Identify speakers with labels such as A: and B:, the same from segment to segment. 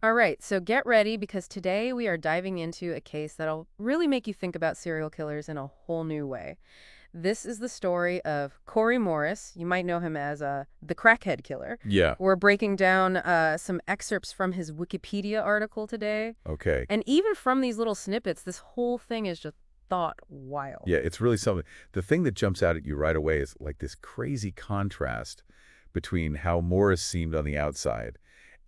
A: All right, so get ready because today we are diving into a case that'll really make you think about serial killers in a whole new way. This is the story of Cory Morris. You might know him as the Crackhead Killer.
B: Yeah.
A: We're breaking down some excerpts from his Wikipedia article today.
B: Okay.
A: And even from these little snippets, this whole thing is just thought wild.
B: Yeah, it's really something. The thing that jumps out at you right away is like this crazy contrast between how Morris seemed on the outside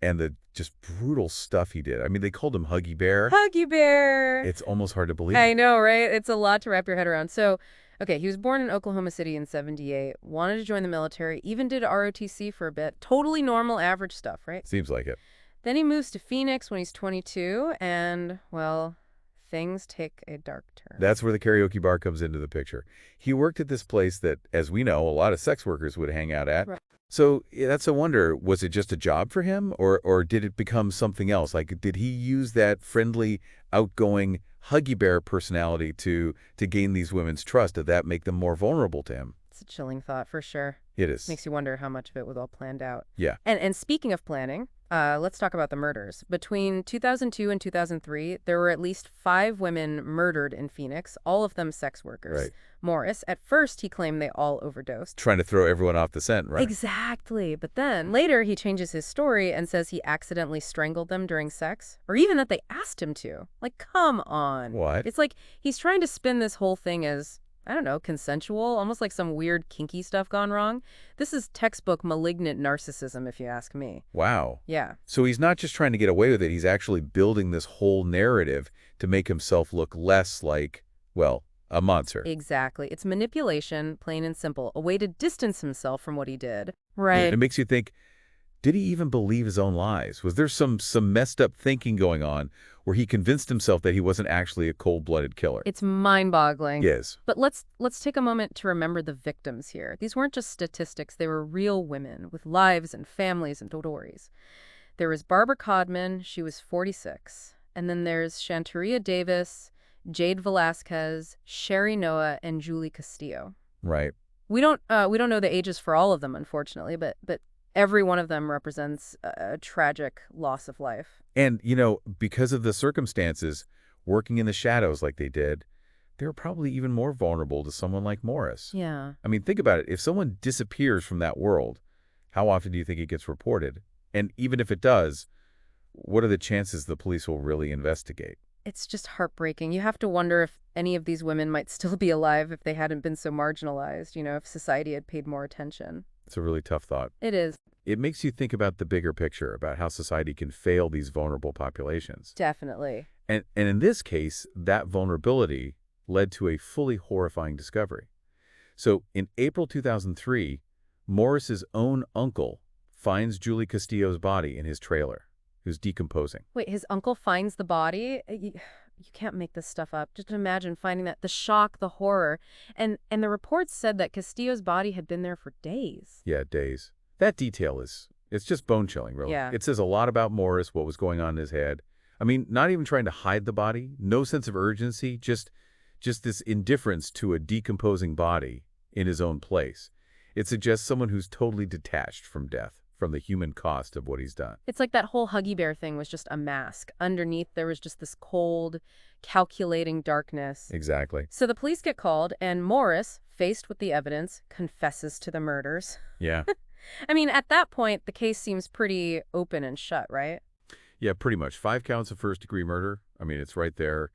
B: and the just brutal stuff he did. I mean, they called him Huggy Bear.
A: Huggy Bear!
B: It's almost hard to
A: I
B: believe.
A: know, right? It's a lot to wrap your head around. So, okay, he was born in Oklahoma City in 78, wanted to join the military, even did ROTC for a bit. Totally normal, average stuff, right?
B: Seems like it.
A: Then he moves to Phoenix when he's 22, and, well, things take a dark turn.
B: That's where the karaoke bar comes into the picture. He worked at this place that, as we know, a lot of sex workers would hang out at.
A: Right.
B: So yeah, that's a wonder. Was it just a job for him, or did it become something else? Like, did he use that friendly, outgoing Huggy Bear personality to gain these women's trust? Did that make them more vulnerable to him?
A: It's a chilling thought, for sure.
B: It is.
A: Makes you wonder how much of it was all planned out.
B: Yeah.
A: And speaking of planning, let's talk about the murders. Between 2002 and 2003, there were at least 5 women murdered in Phoenix, all of them sex workers.
B: Right.
A: Morris, at first, he claimed they all overdosed.
B: Trying to throw everyone off the scent, right?
A: Exactly. But then later he changes his story and says he accidentally strangled them during sex, or even that they asked him to. Like, come on.
B: What?
A: It's like he's trying to spin this whole thing as, I don't know, consensual, almost like some weird kinky stuff gone wrong. This is textbook malignant narcissism, if you ask me.
B: Wow.
A: Yeah.
B: So he's not just trying to get away with it. He's actually building this whole narrative to make himself look less like, well, a monster.
A: Exactly. It's manipulation, plain and simple, a way to distance himself from what he did.
B: And
A: Right.
B: it makes you think, did he even believe his own lies? Was there some messed up thinking going on where he convinced himself that he wasn't actually a cold-blooded killer?
A: It's mind-boggling.
B: Yes.
A: But let's take a moment to remember the victims here. These weren't just statistics. They were real women with lives and families and stories. There was Barbara Codman. She was 46. And then there's Shantaria Davis, Jade Velasquez, Sherry Noah, and Julie Castillo.
B: Right.
A: We don't know the ages for all of them, unfortunately, but every one of them represents a tragic loss of life.
B: And, because of the circumstances, working in the shadows like they did, they were probably even more vulnerable to someone like Morris.
A: Yeah.
B: I mean, think about it. If someone disappears from that world, how often do you think it gets reported? And even if it does, what are the chances the police will really investigate?
A: It's just heartbreaking. You have to wonder if any of these women might still be alive if they hadn't been so marginalized, if society had paid more attention.
B: It's a really tough thought.
A: It is.
B: It makes you think about the bigger picture, about how society can fail these vulnerable populations.
A: Definitely.
B: And in this case, that vulnerability led to a fully horrifying discovery. So in April 2003, Morris's own uncle finds Julie Castillo's body in his trailer, who's decomposing.
A: Wait, his uncle finds the body? You can't make this stuff up. Just imagine finding that, the shock, the horror. And the reports said that Castillo's body had been there for days.
B: Yeah, days. That detail it's just bone-chilling, really.
A: Yeah.
B: It says a lot about Morris, what was going on in his head. I mean, not even trying to hide the body, no sense of urgency, just this indifference to a decomposing body in his own place. It suggests someone who's totally detached from death, from the human cost of what he's done.
A: It's like that whole Huggy Bear thing was just a mask. Underneath, there was just this cold, calculating darkness.
B: Exactly.
A: So the police get called, and Morris, faced with the evidence, confesses to the murders.
B: Yeah.
A: I mean, at that point, the case seems pretty open and shut, right?
B: Yeah, pretty much. 5 counts of first-degree murder. I mean, it's right there.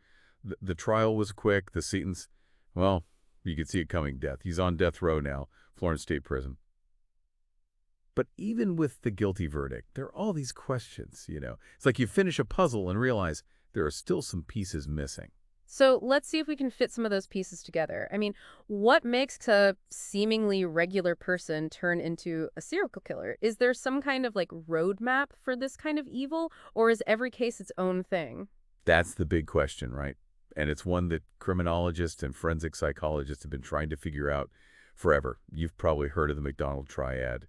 B: The trial was quick. The sentence, well, you could see it coming, death. He's on death row now, Florence State Prison. But even with the guilty verdict, there are all these questions, It's like you finish a puzzle and realize there are still some pieces missing.
A: So let's see if we can fit some of those pieces together. I mean, what makes a seemingly regular person turn into a serial killer? Is there some kind of roadmap for this kind of evil, or is every case its own thing?
B: That's the big question, right? And it's one that criminologists and forensic psychologists have been trying to figure out forever. You've probably heard of the McDonald triad.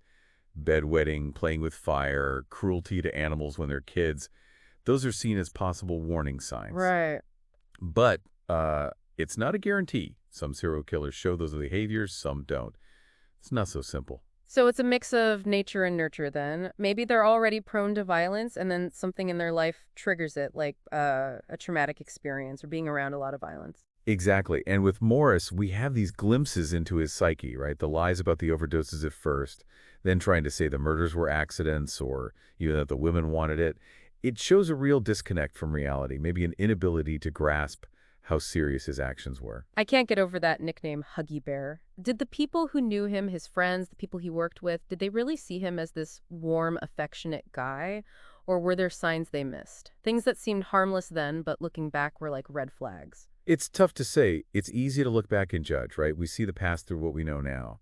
B: Bedwetting, playing with fire, cruelty to animals when they're kids. Those are seen as possible warning signs.
A: Right.
B: But it's not a guarantee. Some serial killers show those behaviors, some don't. It's not so simple.
A: So it's a mix of nature and nurture then. Maybe they're already prone to violence and then something in their life triggers it, like a traumatic experience or being around a lot of violence.
B: Exactly. And with Morris, we have these glimpses into his psyche, right? The lies about the overdoses at first, then trying to say the murders were accidents or even that the women wanted it. It shows a real disconnect from reality, maybe an inability to grasp how serious his actions were.
A: I can't get over that nickname, Huggy Bear. Did the people who knew him, his friends, the people he worked with, did they really see him as this warm, affectionate guy? Or were there signs they missed? Things that seemed harmless then, but looking back were like red flags.
B: It's tough to say. It's easy to look back and judge, right? We see the past through what we know now.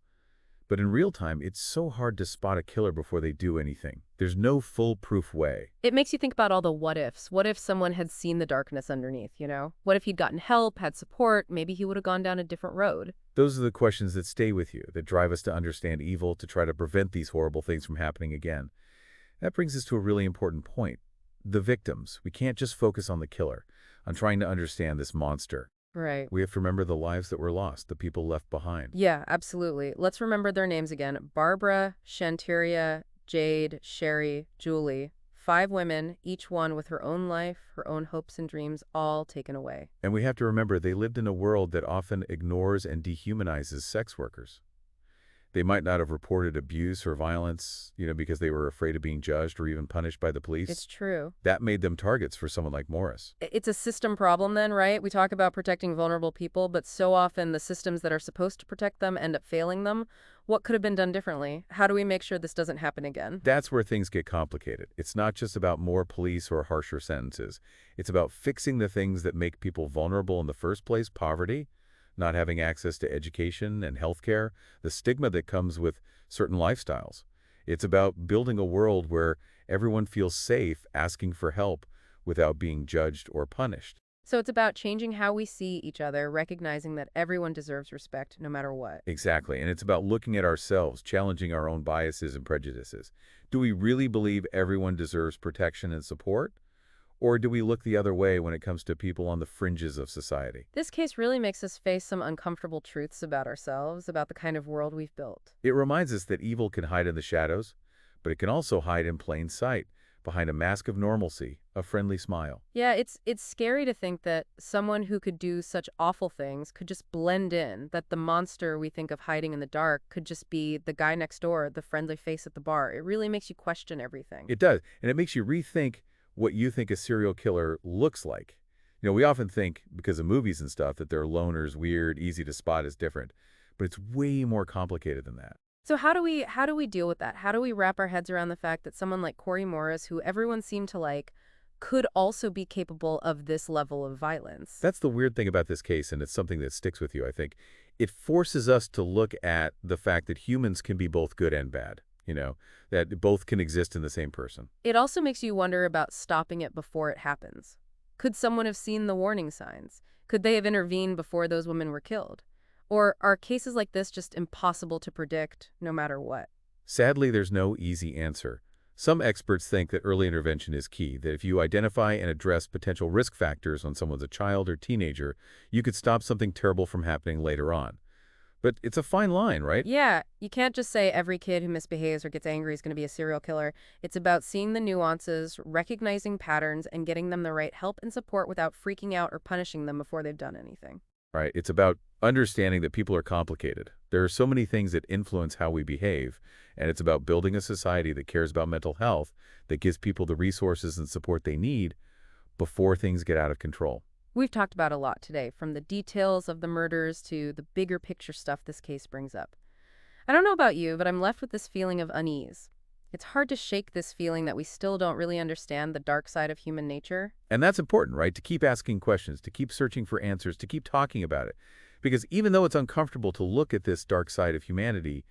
B: But in real time, it's so hard to spot a killer before they do anything. There's no foolproof way.
A: It makes you think about all the what ifs. What if someone had seen the darkness underneath, you know? What if he'd gotten help, had support, maybe he would have gone down a different road?
B: Those are the questions that stay with you, that drive us to understand evil, to try to prevent these horrible things from happening again. That brings us to a really important point. The victims. We can't just focus on the killer, on trying to understand this monster.
A: Right.
B: We have to remember the lives that were lost, the people left behind.
A: Yeah, absolutely. Let's remember their names again. Barbara, Shanteria, Jade, Sherry, Julie. 5 women, each one with her own life, her own hopes and dreams, all taken away.
B: And we have to remember they lived in a world that often ignores and dehumanizes sex workers. They might not have reported abuse or violence, because they were afraid of being judged or even punished by the police.
A: It's true.
B: That made them targets for someone like Morris.
A: It's a system problem then, right? We talk about protecting vulnerable people, but so often the systems that are supposed to protect them end up failing them. What could have been done differently? How do we make sure this doesn't happen again?
B: That's where things get complicated. It's not just about more police or harsher sentences. It's about fixing the things that make people vulnerable in the first place: poverty, not having access to education and healthcare, the stigma that comes with certain lifestyles. It's about building a world where everyone feels safe asking for help without being judged or punished.
A: So it's about changing how we see each other, recognizing that everyone deserves respect no matter what.
B: Exactly. And it's about looking at ourselves, challenging our own biases and prejudices. Do we really believe everyone deserves protection and support? Or do we look the other way when it comes to people on the fringes of society?
A: This case really makes us face some uncomfortable truths about ourselves, about the kind of world we've built.
B: It reminds us that evil can hide in the shadows, but it can also hide in plain sight, behind a mask of normalcy, a friendly smile.
A: Yeah, it's scary to think that someone who could do such awful things could just blend in, that the monster we think of hiding in the dark could just be the guy next door, the friendly face at the bar. It really makes you question everything.
B: It does, and it makes you rethink what you think a serial killer looks like. We often think, because of movies and stuff, that they're loners, weird, easy to spot as different. But it's way more complicated than that.
A: So how do we deal with that? How do we wrap our heads around the fact that someone like Cory Morris, who everyone seemed to like, could also be capable of this level of violence?
B: That's the weird thing about this case, and it's something that sticks with you, I think. It forces us to look at the fact that humans can be both good and bad, that both can exist in the same person.
A: It also makes you wonder about stopping it before it happens. Could someone have seen the warning signs? Could they have intervened before those women were killed? Or are cases like this just impossible to predict no matter what?
B: Sadly, there's no easy answer. Some experts think that early intervention is key, that if you identify and address potential risk factors when someone's a child or teenager, you could stop something terrible from happening later on. But it's a fine line, right?
A: Yeah, you can't just say every kid who misbehaves or gets angry is going to be a serial killer. It's about seeing the nuances, recognizing patterns, and getting them the right help and support without freaking out or punishing them before they've done anything.
B: Right. It's about understanding that people are complicated. There are so many things that influence how we behave, and it's about building a society that cares about mental health, that gives people the resources and support they need before things get out of control.
A: We've talked about a lot today, from the details of the murders to the bigger picture stuff this case brings up. I don't know about you, but I'm left with this feeling of unease. It's hard to shake this feeling that we still don't really understand the dark side of human nature.
B: And that's important, right? To keep asking questions, to keep searching for answers, to keep talking about it. Because even though it's uncomfortable to look at this dark side of humanity,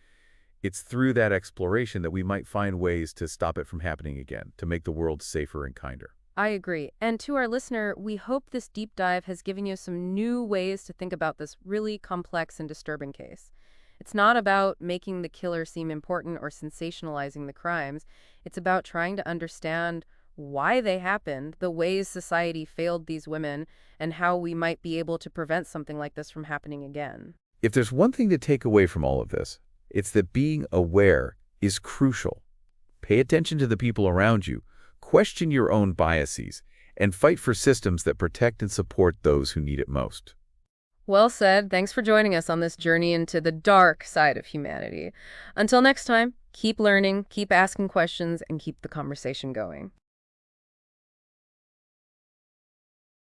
B: it's through that exploration that we might find ways to stop it from happening again, to make the world safer and kinder.
A: I agree. And to our listener, we hope this deep dive has given you some new ways to think about this really complex and disturbing case. It's not about making the killer seem important or sensationalizing the crimes. It's about trying to understand why they happened, the ways society failed these women, and how we might be able to prevent something like this from happening again.
B: If there's one thing to take away from all of this, It's that being aware is crucial. Pay attention to the people around you, question your own biases, and fight for systems that protect and support those who need it most.
A: Well said. Thanks for joining us on this journey into the dark side of humanity. Until next time, keep learning, keep asking questions, and keep the conversation going.